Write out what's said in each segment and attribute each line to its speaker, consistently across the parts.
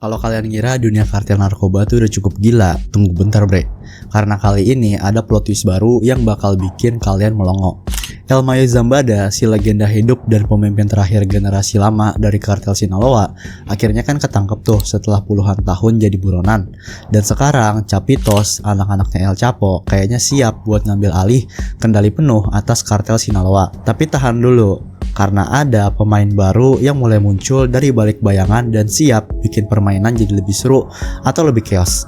Speaker 1: Kalau kalian ngira dunia kartel narkoba tuh udah cukup gila, tunggu bentar bre. Karena kali ini ada plot twist baru yang bakal bikin kalian melongo. El Mayo Zambada, si legenda hidup dan pemimpin terakhir generasi lama dari kartel Sinaloa, akhirnya kan ketangkep tuh setelah puluhan tahun jadi buronan. Dan sekarang Chapitos, anak-anaknya El Chapo, kayaknya siap buat ngambil alih kendali penuh atas kartel Sinaloa. Tapi tahan dulu, karena ada pemain baru yang mulai muncul dari balik bayangan dan siap bikin permainan jadi lebih seru atau lebih chaos.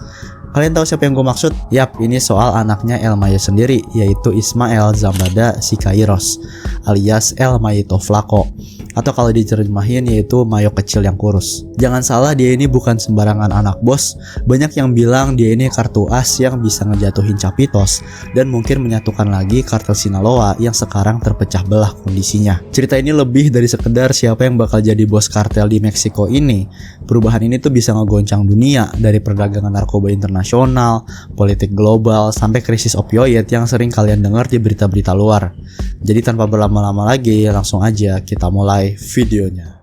Speaker 1: Kalian tahu siapa yang gue maksud? Yap, ini soal anaknya El Mayo sendiri, yaitu Ismael Zambada Siqueiros alias El Mayito Flaco, atau kalau diterjemahin yaitu Mayo kecil yang kurus. Jangan salah, dia ini bukan sembarangan anak bos. Banyak yang bilang dia ini kartu as yang bisa ngejatuhin Chapitos dan mungkin menyatukan lagi kartel Sinaloa yang sekarang terpecah belah kondisinya. Cerita ini lebih dari sekedar siapa yang bakal jadi bos kartel di Meksiko ini. Perubahan ini tuh bisa ngegoncang dunia, dari perdagangan narkoba internasional, politik global, sampai krisis opioid yang sering kalian dengar di berita-berita luar. Jadi tanpa berlama-lama lagi, langsung aja kita mulai videonya.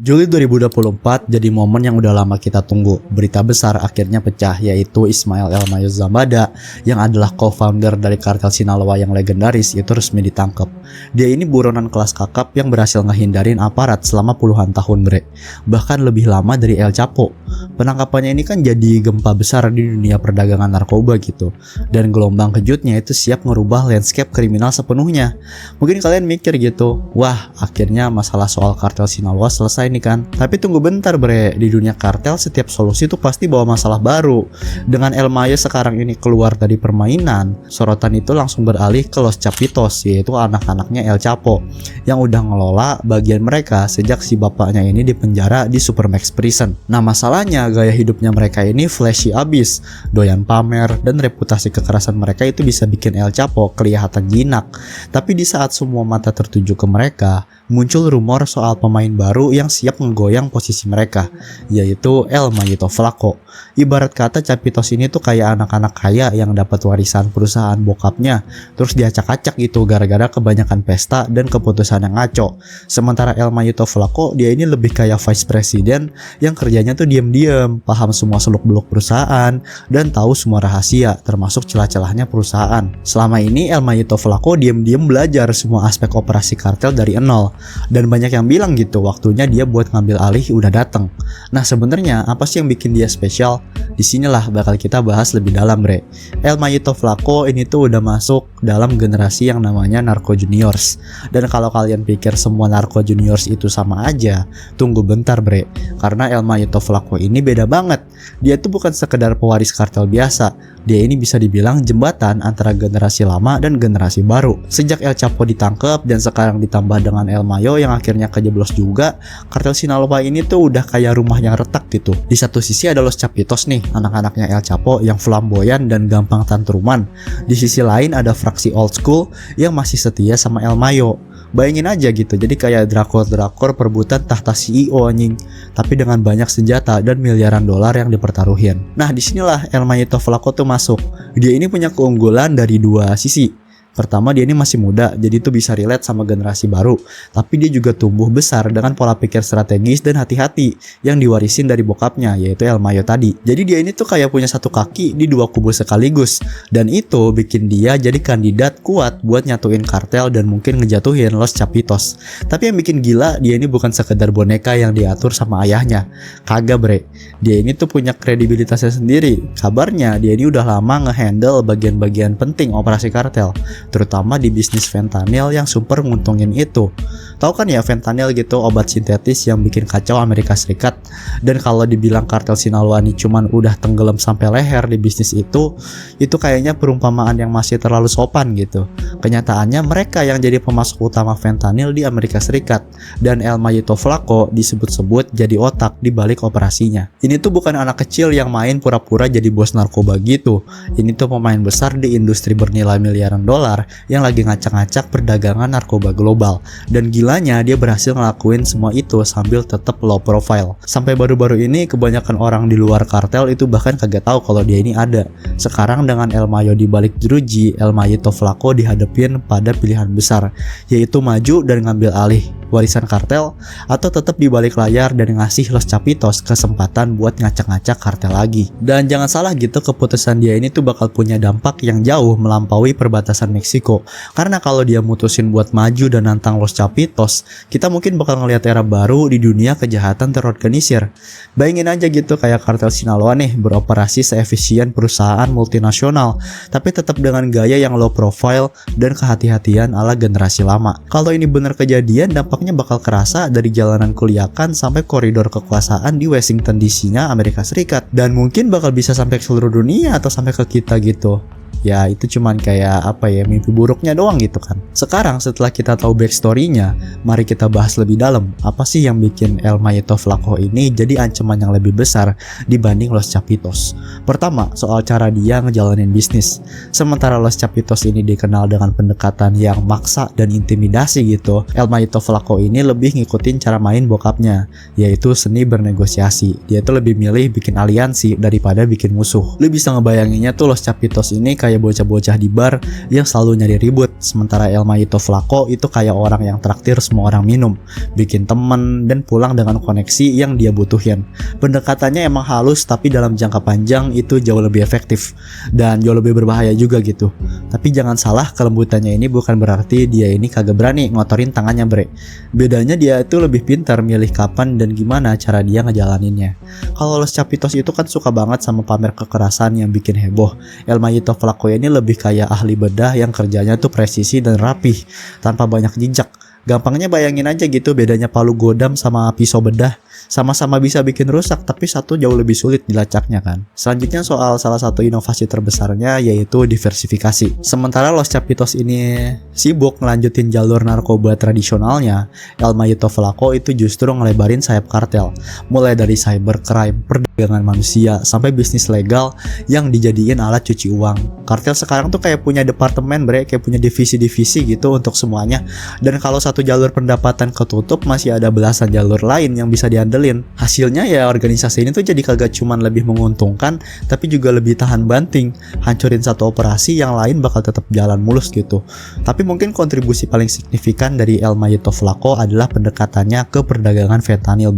Speaker 1: Juli 2024 jadi momen yang udah lama kita tunggu. Berita besar akhirnya pecah, yaitu Ismael El Mayo Zambada yang adalah co-founder dari kartel Sinaloa yang legendaris itu resmi ditangkap. Dia ini buronan kelas kakap yang berhasil ngehindarin aparat selama puluhan tahun bre. Bahkan lebih lama dari El Chapo. Penangkapannya ini kan jadi gempa besar di dunia perdagangan narkoba gitu. Dan gelombang kejutnya itu siap ngerubah landscape kriminal sepenuhnya. Mungkin kalian mikir gitu, wah akhirnya masalah soal kartel Sinaloa selesai nih kan. Tapi tunggu bentar bre, di dunia kartel setiap solusi tuh pasti bawa masalah baru. Dengan El Mayo sekarang ini keluar dari permainan, sorotan itu langsung beralih ke Los Chapitos, yaitu anak-anaknya El Chapo yang udah ngelola bagian mereka sejak si bapaknya ini dipenjara di Supermax Prison. Nah masalahnya, gaya hidupnya mereka ini flashy abis, doyan pamer, dan reputasi kekerasan mereka itu bisa bikin El Chapo kelihatan jinak. Tapi di saat semua mata tertuju ke mereka, muncul rumor soal pemain baru yang siap ngegoyang posisi mereka, yaitu El Mayito Flaco. Ibarat kata Chapitos ini tuh kayak anak-anak kaya yang dapat warisan perusahaan bokapnya, terus diacak-acak gitu gara-gara kebanyakan pesta dan keputusan yang ngaco. Sementara El Mayito Flaco, dia ini lebih kayak vice president yang kerjanya tuh diem-diem, paham semua seluk-beluk perusahaan, dan tahu semua rahasia, termasuk celah-celahnya perusahaan. Selama ini El Mayito Flaco diem-diem belajar semua aspek operasi kartel dari nol. Dan banyak yang bilang gitu, waktunya dia buat ngambil alih udah dateng. Nah sebenarnya apa sih yang bikin dia spesial? Disinilah bakal kita bahas lebih dalam bre. El Mayito Flaco ini tuh udah masuk dalam generasi yang namanya Narco Juniors. Dan kalau kalian pikir semua Narco Juniors itu sama aja, tunggu bentar bre. Karena El Mayito Flaco ini beda banget. Dia tuh bukan sekedar pewaris kartel biasa. Dia ini bisa dibilang jembatan antara generasi lama dan generasi baru. Sejak El Chapo ditangkap dan sekarang ditambah dengan El Mayo yang akhirnya kejeblos juga, kartel Sinaloa ini tuh udah kayak rumah yang retak gitu. Di satu sisi ada Los Chapitos nih, anak-anaknya El Chapo yang flamboyan dan gampang tantruman. Di sisi lain ada fraksi old school yang masih setia sama El Mayo. Bayangin aja gitu, jadi kayak drakor-drakor perebutan tahta CEO anjing, tapi dengan banyak senjata dan miliaran dolar yang dipertaruhin. Nah disinilah El Mayito Flaco tuh masuk. Dia ini punya keunggulan dari dua sisi. Pertama, dia ini masih muda, jadi tuh bisa relate sama generasi baru. Tapi dia juga tumbuh besar dengan pola pikir strategis dan hati-hati yang diwarisin dari bokapnya, yaitu El Mayo tadi. Jadi dia ini tuh kayak punya satu kaki di dua kubu sekaligus. Dan itu bikin dia jadi kandidat kuat buat nyatuin kartel dan mungkin ngejatuhin Los Chapitos. Tapi yang bikin gila, dia ini bukan sekedar boneka yang diatur sama ayahnya. Kagak bre, dia ini tuh punya kredibilitasnya sendiri. Kabarnya dia ini udah lama ngehandle bagian-bagian penting operasi kartel, terutama di bisnis fentanyl yang super nguntungin itu. Tahu kan ya fentanyl gitu, obat sintetis yang bikin kacau Amerika Serikat. Dan kalau dibilang kartel Sinaloa ini cuman udah tenggelam sampai leher di bisnis itu kayaknya perumpamaan yang masih terlalu sopan gitu. Kenyataannya mereka yang jadi pemasok utama fentanyl di Amerika Serikat, dan El Mayito Flaco disebut-sebut jadi otak di balik operasinya. Ini tuh bukan anak kecil yang main pura-pura jadi bos narkoba gitu. Ini tuh pemain besar di industri bernilai miliaran dolar besar yang lagi ngacak-ngacak perdagangan narkoba global. Dan gilanya dia berhasil ngelakuin semua itu sambil tetap low profile. Sampai baru-baru ini kebanyakan orang di luar kartel itu bahkan kagak tahu kalau dia ini ada. Sekarang dengan El Mayo di balik jeruji, El Mayito Flaco dihadapin pada pilihan besar, yaitu maju dan ngambil alih warisan kartel atau tetap di balik layar dan ngasih Los Chapitos kesempatan buat ngacak-ngacak kartel lagi. Dan jangan salah gitu, keputusan dia ini tuh bakal punya dampak yang jauh melampaui perbatasan Meksiko. Karena kalau dia mutusin buat maju dan nantang Los Chapitos, kita mungkin bakal ngeliat era baru di dunia kejahatan terorganisir. Bayangin aja gitu, kayak kartel Sinaloa nih beroperasi seefisien perusahaan multinasional, tapi tetap dengan gaya yang low profile dan kehati-hatian ala generasi lama. Kalau ini benar kejadian, dampaknya bakal kerasa dari jalanan kuliakan sampai koridor kekuasaan di Washington DC-nya Amerika Serikat, dan mungkin bakal bisa sampai ke seluruh dunia atau sampai ke kita gitu. Ya itu cuman kayak mimpi buruknya doang gitu kan. Sekarang setelah kita tahu backstory-nya, mari kita bahas lebih dalam apa sih yang bikin El Mayito Flaco ini jadi ancaman yang lebih besar dibanding Los Chapitos. Pertama, soal cara dia ngejalanin bisnis. Sementara Los Chapitos ini dikenal dengan pendekatan yang maksa dan intimidasi gitu, El Mayito Flaco ini lebih ngikutin cara main bokapnya, yaitu seni bernegosiasi. Dia itu lebih milih bikin aliansi daripada bikin musuh. Lu bisa ngebayanginnya tuh Los Chapitos ini kayak bocah-bocah di bar yang selalu nyari ribut, sementara El Mayito Flaco itu kayak orang yang traktir semua orang minum, bikin temen, dan pulang dengan koneksi yang dia butuhin. Pendekatannya emang halus, tapi dalam jangka panjang itu jauh lebih efektif dan jauh lebih berbahaya juga gitu. Tapi jangan salah, kelembutannya ini bukan berarti dia ini kagak berani ngotorin tangannya bre. Bedanya dia itu lebih pintar milih kapan dan gimana cara dia ngejalaninnya. Kalau Los Chapitos itu kan suka banget sama pamer kekerasan yang bikin heboh. El Mayito Flaco ini lebih kayak ahli bedah yang kerjanya tuh presisi dan rapih tanpa banyak jejak. Gampangnya bayangin aja gitu bedanya palu godam sama pisau bedah. Sama-sama bisa bikin rusak, tapi satu jauh lebih sulit dilacaknya kan. Selanjutnya soal salah satu inovasi terbesarnya, yaitu diversifikasi. Sementara Los Chapitos ini sibuk ngelanjutin jalur narkoba tradisionalnya, El Mayito Flaco itu justru ngelebarin sayap kartel. Mulai dari cybercrime, perdagangan manusia, sampai bisnis legal yang dijadiin alat cuci uang. Kartel sekarang tuh kayak punya departemen kayak punya divisi-divisi gitu untuk semuanya. Dan kalau satu jalur pendapatan ketutup, masih ada belasan jalur lain yang bisa diandelin. Hasilnya ya organisasi ini tuh jadi kagak cuman lebih menguntungkan, tapi juga lebih tahan banting. Hancurin satu operasi, yang lain bakal tetap jalan mulus gitu. Tapi mungkin kontribusi paling signifikan dari El Mayito Flaco adalah pendekatannya ke perdagangan fentanyl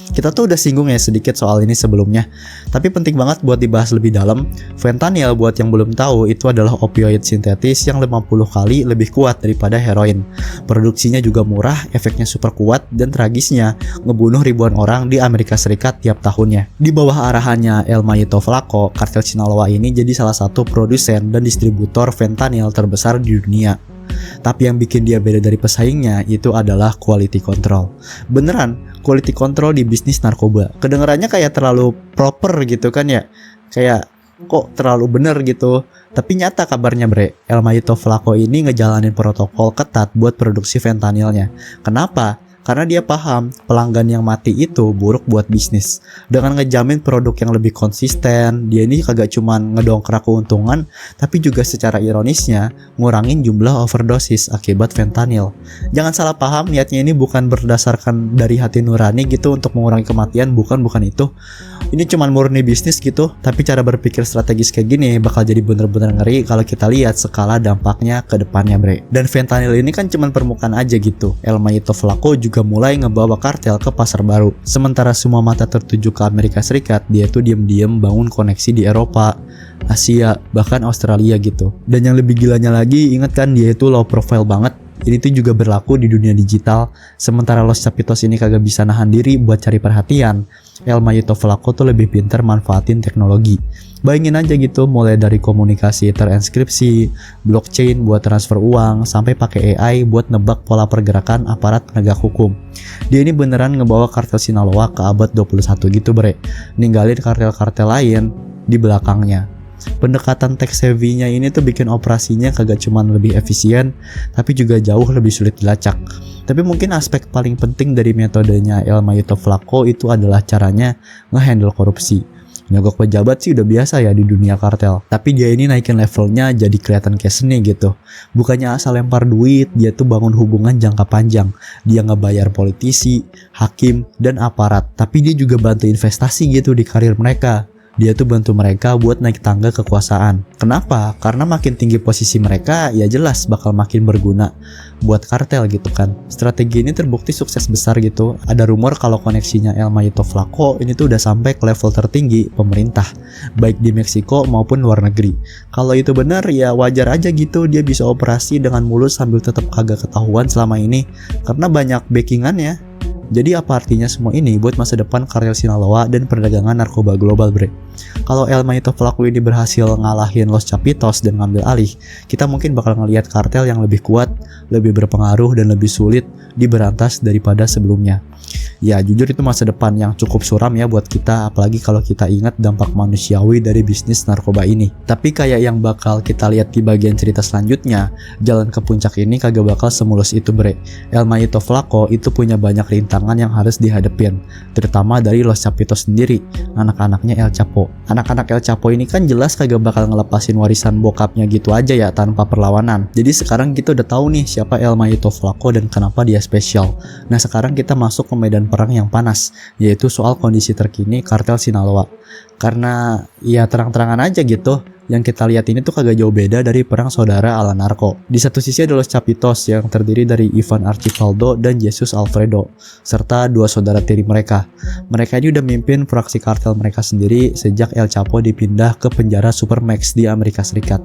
Speaker 1: Kita tuh udah singgung ya sedikit soal ini sebelumnya, tapi penting banget buat dibahas lebih dalam. Fentanyl, buat yang belum tahu, itu adalah opioid sintetis yang 50 kali lebih kuat daripada heroin. Produksinya juga murah, efeknya super kuat, dan tragisnya ngebunuh ribuan orang di Amerika Serikat tiap tahunnya. Di bawah arahannya El Mayito Flaco, kartel Sinaloa ini jadi salah satu produsen dan distributor fentanyl terbesar di dunia. Tapi yang bikin dia beda dari pesaingnya itu adalah quality control. Beneran, quality control di bisnis narkoba. Kedengarannya kayak terlalu proper gitu kan ya. Kayak kok terlalu bener gitu. Tapi nyata kabarnya El Mayito Flaco ini ngejalanin protokol ketat buat produksi fentanylnya. Kenapa? Karena dia paham pelanggan yang mati itu buruk buat bisnis. Dengan ngejamin produk yang lebih konsisten, dia ini kagak cuman ngedongkrak keuntungan, tapi juga secara ironisnya ngurangin jumlah overdosis akibat fentanyl. Jangan salah paham, niatnya ini bukan berdasarkan dari hati nurani gitu untuk mengurangi kematian, bukan itu. Ini cuman murni bisnis gitu, tapi cara berpikir strategis kayak gini bakal jadi bener-bener ngeri kalau kita lihat skala dampaknya ke depannya Dan fentanyl ini kan cuman permukaan aja gitu. El Mayito Flaco juga mulai ngebawa kartel ke pasar baru. Sementara semua mata tertuju ke Amerika Serikat, dia tuh diam-diam bangun koneksi di Eropa, Asia, bahkan Australia gitu. Dan yang lebih gilanya lagi, ingat kan dia itu low profile banget. Ini tuh juga berlaku di dunia digital. Sementara Los Chapitos ini kagak bisa nahan diri buat cari perhatian, El Mayito Flaco tuh lebih pintar manfaatin teknologi. Bayangin aja gitu, mulai dari komunikasi terenskripsi, blockchain buat transfer uang, sampai pakai AI buat nebak pola pergerakan aparat penegak hukum. Dia ini beneran ngebawa kartel Sinaloa ke abad 21 gitu ninggalin kartel-kartel lain di belakangnya. Pendekatan tech savvy-nya ini tuh bikin operasinya kagak cuman lebih efisien, tapi juga jauh lebih sulit dilacak. Tapi mungkin aspek paling penting dari metodenya El Mayito Flaco itu adalah caranya ngehandle korupsi. Nyogok pejabat sih udah biasa ya di dunia kartel. Tapi dia ini naikin levelnya jadi kelihatan kayak seni gitu. Bukannya asal lempar duit, dia tuh bangun hubungan jangka panjang. Dia ngebayar politisi, hakim, dan aparat. Tapi dia juga bantu investasi gitu di karir mereka. Dia tuh bantu mereka buat naik tangga kekuasaan. Kenapa? Karena makin tinggi posisi mereka, ya jelas bakal makin berguna buat kartel gitu kan. Strategi ini terbukti sukses besar gitu. Ada rumor kalau koneksinya El Mayo Flaco ini tuh udah sampai ke level tertinggi pemerintah, baik di Meksiko maupun luar negeri. Kalau itu benar ya wajar aja gitu dia bisa operasi dengan mulus sambil tetap kagak ketahuan selama ini, karena banyak backingannya. Jadi apa artinya semua ini buat masa depan kartel Sinaloa dan perdagangan narkoba global, bre? Kalau El Mayo Flaco ini berhasil ngalahin Los Chapitos dan ngambil alih, kita mungkin bakal ngelihat kartel yang lebih kuat, lebih berpengaruh, dan lebih sulit diberantas daripada sebelumnya. Ya jujur itu masa depan yang cukup suram ya buat kita, apalagi kalau kita ingat dampak manusiawi dari bisnis narkoba ini. Tapi kayak yang bakal kita lihat di bagian cerita selanjutnya, jalan ke puncak ini kagak bakal semulus itu, bre. El Mayo Flaco itu punya banyak rintangan yang harus dihadapin, terutama dari Los Chapitos sendiri, anak-anaknya El Chapo. Anak-anak El Chapo ini kan jelas kagak bakal ngelepasin warisan bokapnya gitu aja ya tanpa perlawanan. Jadi sekarang kita udah tahu nih siapa El Mayo Flaco dan kenapa dia spesial. Nah sekarang kita masuk ke medan perang yang panas, yaitu soal kondisi terkini kartel Sinaloa. Karena ya terang-terangan aja gitu, yang kita lihat ini tuh kagak jauh beda dari perang saudara ala narko. Di satu sisi ada Los Chapitos yang terdiri dari Ivan Archibaldo dan Jesus Alfredo, serta dua saudara tiri mereka. Mereka ini udah mimpin fraksi kartel mereka sendiri sejak El Chapo dipindah ke penjara Supermax di Amerika Serikat.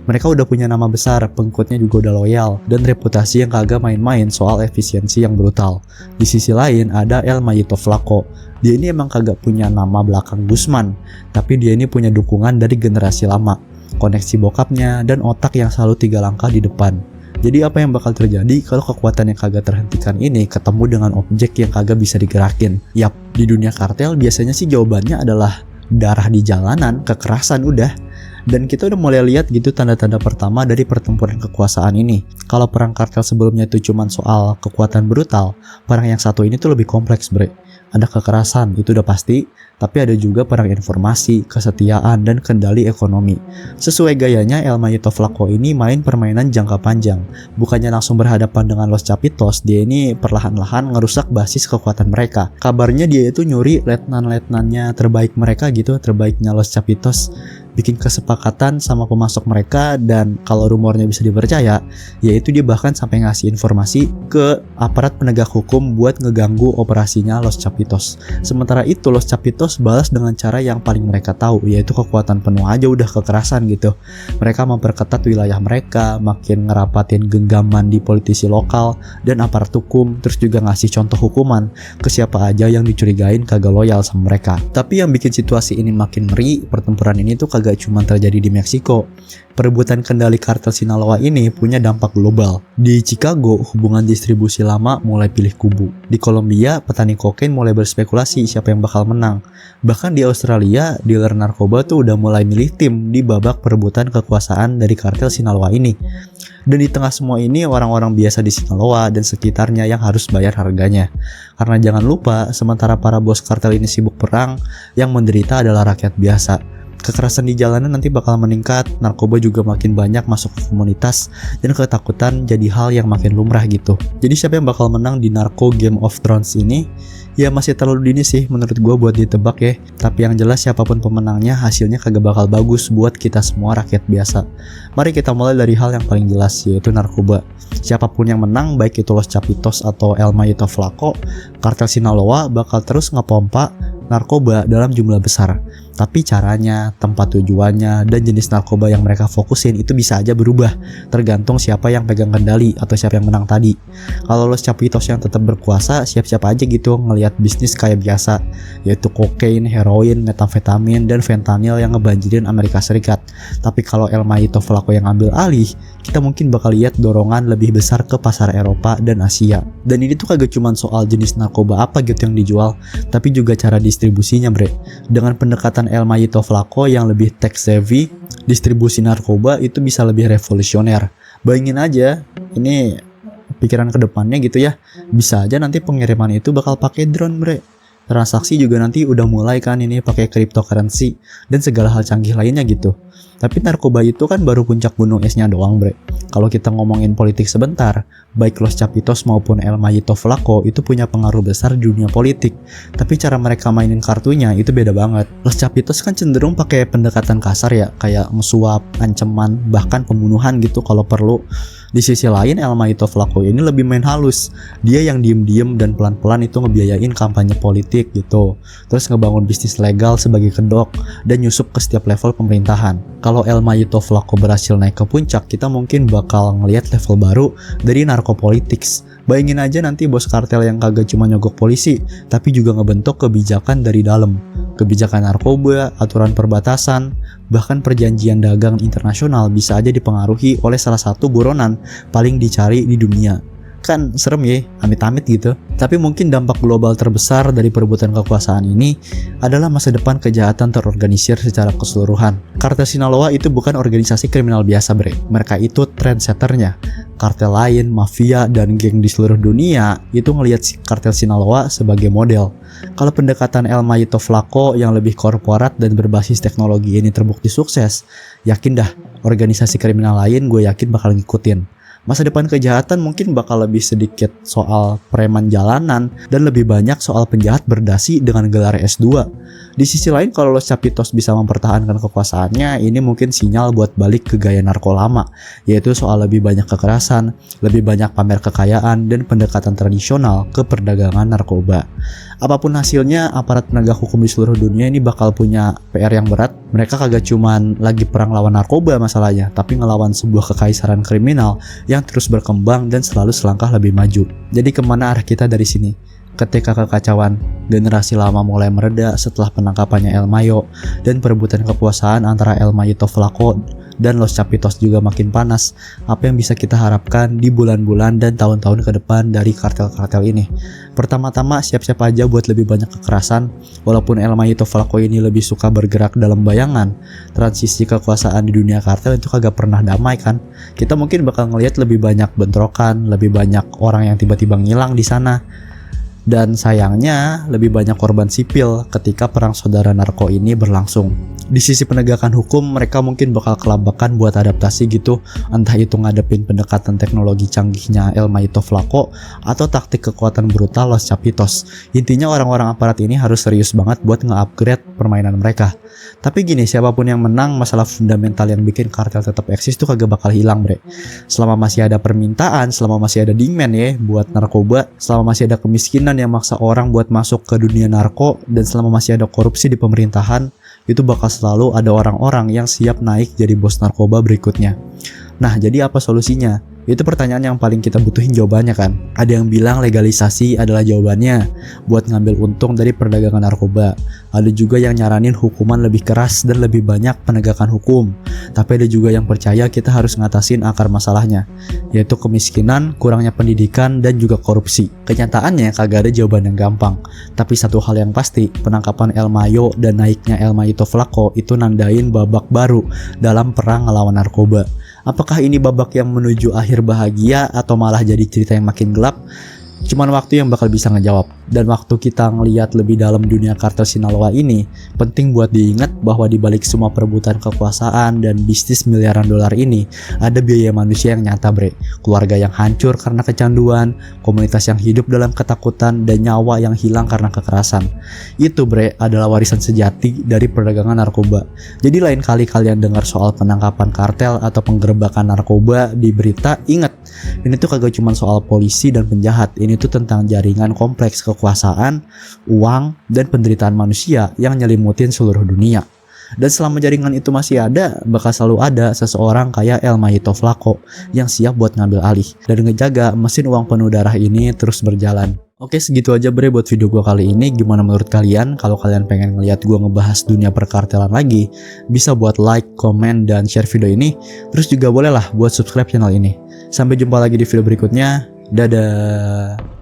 Speaker 1: Mereka udah punya nama besar, pengikutnya juga udah loyal, dan reputasi yang kagak main-main soal efisiensi yang brutal. Di sisi lain ada El Mayo Flaco. Dia ini emang kagak punya nama belakang Guzman, tapi dia ini punya dukungan dari generasi lama, koneksi bokapnya, dan otak yang selalu 3 langkah di depan. Jadi apa yang bakal terjadi kalau kekuatan yang kagak terhentikan ini ketemu dengan objek yang kagak bisa digerakin? Yap, di dunia kartel biasanya sih jawabannya adalah darah di jalanan, kekerasan udah. Dan kita udah mulai lihat gitu tanda-tanda pertama dari pertempuran kekuasaan ini. Kalau perang kartel sebelumnya itu cuma soal kekuatan brutal, perang yang satu ini tuh lebih kompleks, bre. Ada kekerasan, itu udah pasti, tapi ada juga perang informasi, kesetiaan, dan kendali ekonomi. Sesuai gayanya, El Mayo Flaco ini main permainan jangka panjang. Bukannya langsung berhadapan dengan Los Chapitos, dia ini perlahan-lahan ngerusak basis kekuatan mereka. Kabarnya dia itu nyuri letnan-letnannya terbaik mereka gitu, terbaiknya Los Chapitos, bikin kesepakatan sama pemasok mereka, dan kalau rumornya bisa dipercaya, yaitu dia bahkan sampai ngasih informasi ke aparat penegak hukum buat ngeganggu operasinya Los Chapitos. Sementara itu Los Chapitos balas dengan cara yang paling mereka tahu, yaitu kekuatan penuh aja udah kekerasan gitu. Mereka memperketat wilayah mereka, makin ngerapatin genggaman di politisi lokal dan aparat hukum, terus juga ngasih contoh hukuman ke siapa aja yang dicurigain kagak loyal sama mereka. Tapi yang bikin situasi ini makin ngeri, pertempuran ini tuh kagak cuma terjadi di Meksiko. Perebutan kendali kartel Sinaloa ini punya dampak global. Di Chicago, hubungan distribusi lama mulai pilih kubu. Di Kolombia, petani kokain mulai berspekulasi siapa yang bakal menang. Bahkan di Australia, dealer narkoba tuh udah mulai milih tim di babak perebutan kekuasaan dari kartel Sinaloa ini. Dan di tengah semua ini, orang-orang biasa di Sinaloa dan sekitarnya yang harus bayar harganya. Karena jangan lupa, sementara para bos kartel ini sibuk perang, yang menderita adalah rakyat biasa. Kekerasan di jalanan nanti bakal meningkat, narkoba juga makin banyak masuk ke komunitas, dan ketakutan jadi hal yang makin lumrah gitu. Jadi siapa yang bakal menang di Narco Game of Thrones ini? Ya masih terlalu dini sih menurut gue buat ditebak ya. Tapi yang jelas siapapun pemenangnya, hasilnya kagak bakal bagus buat kita semua rakyat biasa. Mari kita mulai dari hal yang paling jelas, yaitu narkoba. Siapapun yang menang, baik itu Los Chapitos atau El Mayo Flaco, kartel Sinaloa bakal terus ngepompa narkoba dalam jumlah besar. Tapi caranya, tempat tujuannya, dan jenis narkoba yang mereka fokusin itu bisa aja berubah, tergantung siapa yang pegang kendali atau siapa yang menang tadi. Kalau Los Chapitos yang tetap berkuasa, siap-siap aja gitu ngelihat bisnis kayak biasa, yaitu kokain, heroin, metamfetamin, dan fentanyl yang ngebanjirin Amerika Serikat. Tapi kalau El Mayo Flaco yang ambil alih, kita mungkin bakal lihat dorongan lebih besar ke pasar Eropa dan Asia. Dan ini tuh kagak cuma soal jenis narkoba apa gitu yang dijual, tapi juga cara distribusinya, bre. Dengan pendekatan El Mayo Flaco yang lebih tech savvy, distribusi narkoba itu bisa lebih revolusioner. Bayangin aja, ini pikiran kedepannya gitu ya, bisa aja nanti pengiriman itu bakal pakai drone, bre. Transaksi juga nanti udah mulai kan ini pakai cryptocurrency dan segala hal canggih lainnya gitu. Tapi narkoba itu kan baru puncak gunung esnya doang, bre. Kalau kita ngomongin politik sebentar, baik Los Chapitos maupun El Mayito Flaco itu punya pengaruh besar di dunia politik. Tapi cara mereka mainin kartunya itu beda banget. Los Chapitos kan cenderung pakai pendekatan kasar ya, kayak ngesuap, ancaman, bahkan pembunuhan gitu kalau perlu. Di sisi lain, El Mayito Flaco ini lebih main halus. Dia yang diem-diem dan pelan-pelan itu ngebiayain kampanye politik gitu. Terus ngebangun bisnis legal sebagai kedok dan nyusup ke setiap level pemerintahan. Kalau El Mayito Flaco berhasil naik ke puncak, kita mungkin bakal ngelihat level baru dari narkopolitics. Bayangin aja nanti bos kartel yang kagak cuma nyogok polisi, tapi juga ngebentuk kebijakan dari dalam. Kebijakan narkoba, aturan perbatasan, bahkan perjanjian dagang internasional bisa aja dipengaruhi oleh salah satu buronan paling dicari di dunia. Kan serem ya, amit-amit gitu. Tapi mungkin dampak global terbesar dari perebutan kekuasaan ini adalah masa depan kejahatan terorganisir secara keseluruhan. Kartel Sinaloa itu bukan organisasi kriminal biasa, bre. Mereka itu trendsetternya. Kartel lain, mafia, dan geng di seluruh dunia itu ngelihat kartel Sinaloa sebagai model. Kalau pendekatan El Mayito Flaco yang lebih korporat dan berbasis teknologi ini terbukti sukses, yakin dah organisasi kriminal lain gue yakin bakal ngikutin. Masa depan kejahatan mungkin bakal lebih sedikit soal preman jalanan dan lebih banyak soal penjahat berdasi dengan gelar S2. Di sisi lain, kalau Los Chapitos bisa mempertahankan kekuasaannya, ini mungkin sinyal buat balik ke gaya narko lama, yaitu soal lebih banyak kekerasan, lebih banyak pamer kekayaan, dan pendekatan tradisional ke perdagangan narkoba. Apapun hasilnya, aparat penegak hukum di seluruh dunia ini bakal punya PR yang berat. Mereka kagak cuman lagi perang lawan narkoba masalahnya, tapi ngelawan sebuah kekaisaran kriminal yang terus berkembang dan selalu selangkah lebih maju. Jadi kemana arah kita dari sini? Ketika kekacauan generasi lama mulai mereda setelah penangkapannya El Mayo dan perebutan kekuasaan antara El Mayito Flaco dan Los Chapitos juga makin panas, apa yang bisa kita harapkan di bulan-bulan dan tahun-tahun ke depan dari kartel-kartel ini? Pertama-tama siap-siap aja buat lebih banyak kekerasan. Walaupun El Mayito Flaco ini lebih suka bergerak dalam bayangan, transisi kekuasaan di dunia kartel itu kagak pernah damai kan. Kita mungkin bakal ngelihat lebih banyak bentrokan, lebih banyak orang yang tiba-tiba ngilang di sana. Dan sayangnya lebih banyak korban sipil ketika perang saudara narko ini berlangsung. Di sisi penegakan hukum, mereka mungkin bakal kelabakan buat adaptasi gitu, entah itu ngadepin pendekatan teknologi canggihnya El Mayito Flaco atau taktik kekuatan brutal Los Chapitos. Intinya orang-orang aparat ini harus serius banget buat nge-upgrade permainan mereka. Tapi gini, siapapun yang menang, masalah fundamental yang bikin kartel tetap eksis tuh kagak bakal hilang, bre. Selama masih ada permintaan, selama masih ada demand ya buat narkoba, selama masih ada kemiskinan yang maksa orang buat masuk ke dunia narko, dan selama masih ada korupsi di pemerintahan, itu bakal selalu ada orang-orang yang siap naik jadi bos narkoba berikutnya. Nah, jadi apa solusinya? Itu pertanyaan yang paling kita butuhin jawabannya kan. Ada yang bilang legalisasi adalah jawabannya buat ngambil untung dari perdagangan narkoba. Ada juga yang nyaranin hukuman lebih keras dan lebih banyak penegakan hukum. Tapi ada juga yang percaya kita harus ngatasin akar masalahnya, yaitu kemiskinan, kurangnya pendidikan, dan juga korupsi. Kenyataannya kagak ada jawaban yang gampang. Tapi satu hal yang pasti, penangkapan El Mayo dan naiknya El Mayito Flaco itu nandain babak baru dalam perang ngelawan narkoba. Apakah ini babak yang menuju akhir bahagia atau malah jadi cerita yang makin gelap? Cuman waktu yang bakal bisa ngejawab. Dan waktu kita ngelihat lebih dalam dunia kartel Sinaloa ini, penting buat diingat bahwa di balik semua perebutan kekuasaan dan bisnis miliaran dolar ini, ada biaya manusia yang nyata, bre. Keluarga yang hancur karena kecanduan, komunitas yang hidup dalam ketakutan, dan nyawa yang hilang karena kekerasan. Itu, bre, adalah warisan sejati dari perdagangan narkoba. Jadi lain kali kalian dengar soal penangkapan kartel atau penggerebekan narkoba di berita, ingat, ini tuh kagak cuma soal polisi dan penjahat. Ini tuh tentang jaringan kompleks kekuasaan, uang, dan penderitaan manusia yang nyelimutin seluruh dunia. Dan selama jaringan itu masih ada, bakal selalu ada seseorang kayak El Mayito Flaco yang siap buat ngambil alih dan ngejaga mesin uang penuh darah ini terus berjalan. Oke, segitu aja bre buat video gue kali ini. Gimana menurut kalian? Kalau kalian pengen ngeliat gue ngebahas dunia perkartelan lagi, bisa buat like, komen, dan share video ini. Terus juga bolehlah buat subscribe channel ini. Sampai jumpa lagi di video berikutnya. Dadah.